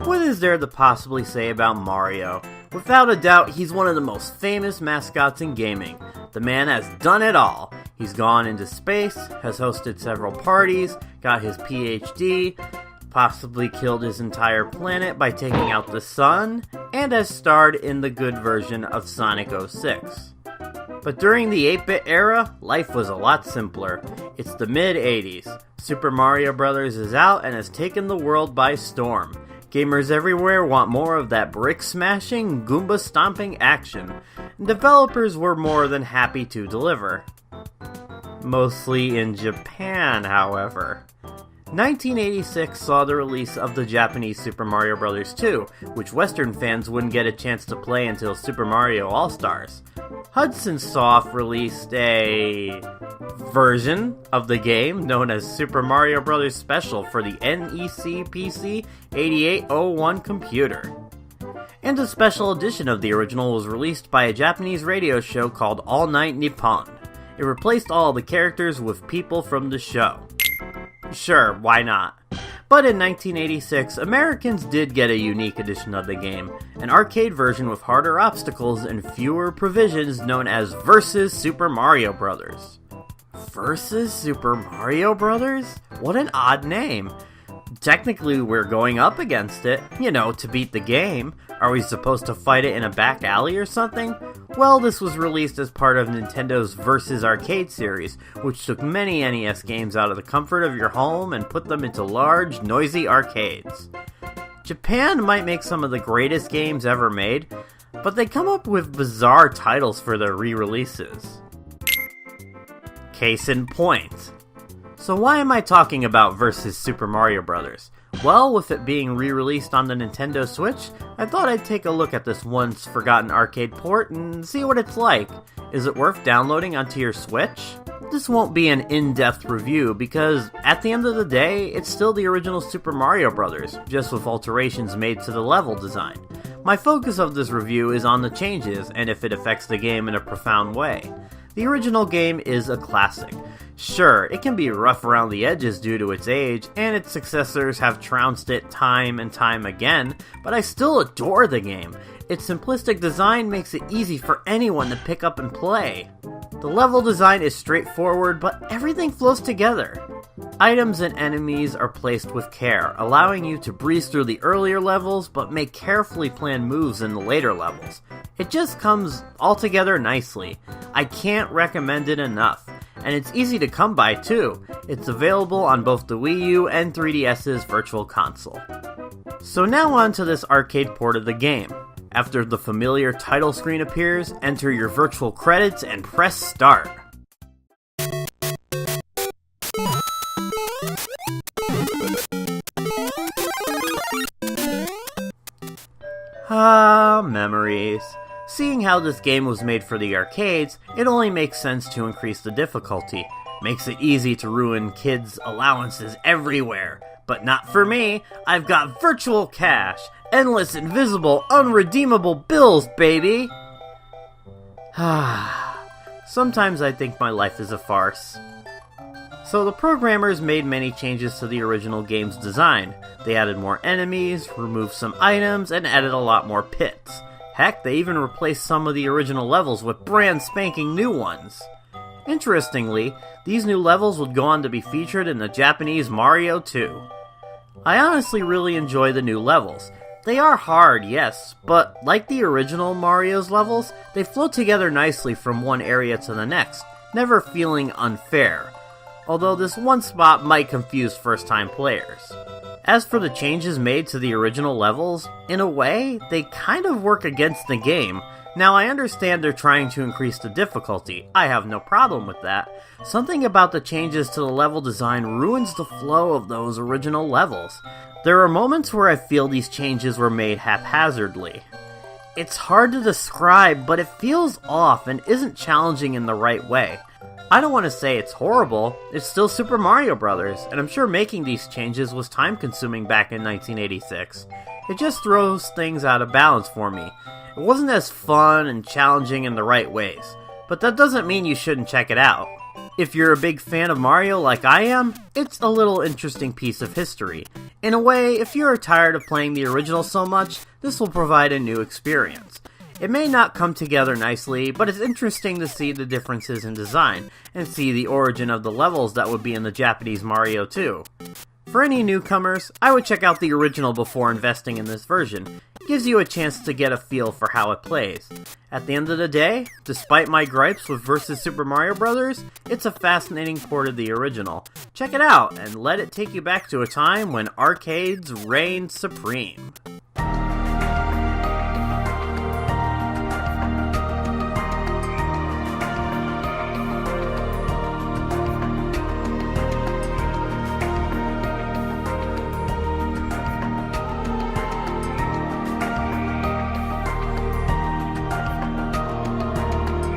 What is there to possibly say about Mario? Without a doubt, he's one of the most famous mascots in gaming. The man has done it all. He's gone into space, has hosted several parties, got his PhD, possibly killed his entire planet by taking out the sun, and has starred in the good version of Sonic 06. But during the 8-bit era, life was a lot simpler. It's the mid-80s. Super Mario Bros. Is out and has taken the world by storm. Gamers everywhere want more of that brick-smashing, Goomba-stomping action, and developers were more than happy to deliver. Mostly in Japan, however. 1986 saw the release of the Japanese Super Mario Bros. 2, which Western fans wouldn't get a chance to play until Super Mario All-Stars. Hudson Soft released a version of the game known as Super Mario Bros. Special for the NEC PC 8801 computer. And a special edition of the original was released by a Japanese radio show called All Night Nippon. It replaced all the characters with people from the show. Sure, why not? But in 1986, Americans did get a unique edition of the game, an arcade version with harder obstacles and fewer provisions known as Versus Super Mario Bros. Versus Super Mario Bros? What an odd name. Technically, we're going up against it, to beat the game. Are we supposed to fight it in a back alley or something? Well, this was released as part of Nintendo's Versus Arcade series, which took many NES games out of the comfort of your home and put them into large, noisy arcades. Japan might make some of the greatest games ever made, but they come up with bizarre titles for their re-releases. Case in point. So why am I talking about Versus Super Mario Bros.? Well, with it being re-released on the Nintendo Switch, I thought I'd take a look at this once forgotten arcade port and see what it's like. Is it worth downloading onto your Switch? This won't be an in-depth review because, at the end of the day, it's still the original Super Mario Bros., just with alterations made to the level design. My focus of this review is on the changes and if it affects the game in a profound way. The original game is a classic. Sure, it can be rough around the edges due to its age, and its successors have trounced it time and time again, but I still adore the game. Its simplistic design makes it easy for anyone to pick up and play. The level design is straightforward, but everything flows together. Items and enemies are placed with care, allowing you to breeze through the earlier levels, but make carefully planned moves in the later levels. It just comes all together nicely. I can't recommend it enough. And it's easy to come by too. It's available on both the Wii U and 3DS's Virtual Console. So now on to this arcade port of the game. After the familiar title screen appears, enter your virtual credits and press start. Memories. Seeing how this game was made for the arcades, it only makes sense to increase the difficulty. Makes it easy to ruin kids' allowances everywhere. But not for me. I've got virtual cash. Endless, invisible, unredeemable bills, baby! Sometimes I think my life is a farce. So the programmers made many changes to the original game's design. They added more enemies, removed some items, and added a lot more pits. Heck, they even replaced some of the original levels with brand spanking new ones. Interestingly, these new levels would go on to be featured in the Japanese Mario 2. I honestly really enjoy the new levels. They are hard, yes, but like the original Mario's levels, they flow together nicely from one area to the next, never feeling unfair. Although this one spot might confuse first-time players. As for the changes made to the original levels, in a way, they kind of work against the game. Now, I understand they're trying to increase the difficulty. I have no problem with that. Something about the changes to the level design ruins the flow of those original levels. There are moments where I feel these changes were made haphazardly. It's hard to describe, but it feels off and isn't challenging in the right way. I don't want to say it's horrible, it's still Super Mario Bros., and I'm sure making these changes was time-consuming back in 1986. It just throws things out of balance for me. It wasn't as fun and challenging in the right ways, but that doesn't mean you shouldn't check it out. If you're a big fan of Mario like I am, it's a little interesting piece of history. In a way, if you are tired of playing the original so much, this will provide a new experience. It may not come together nicely, but it's interesting to see the differences in design, and see the origin of the levels that would be in the Japanese Mario 2. For any newcomers, I would check out the original before investing in this version. It gives you a chance to get a feel for how it plays. At the end of the day, despite my gripes with Vs. Super Mario Bros., it's a fascinating port of the original. Check it out, and let it take you back to a time when arcades reigned supreme.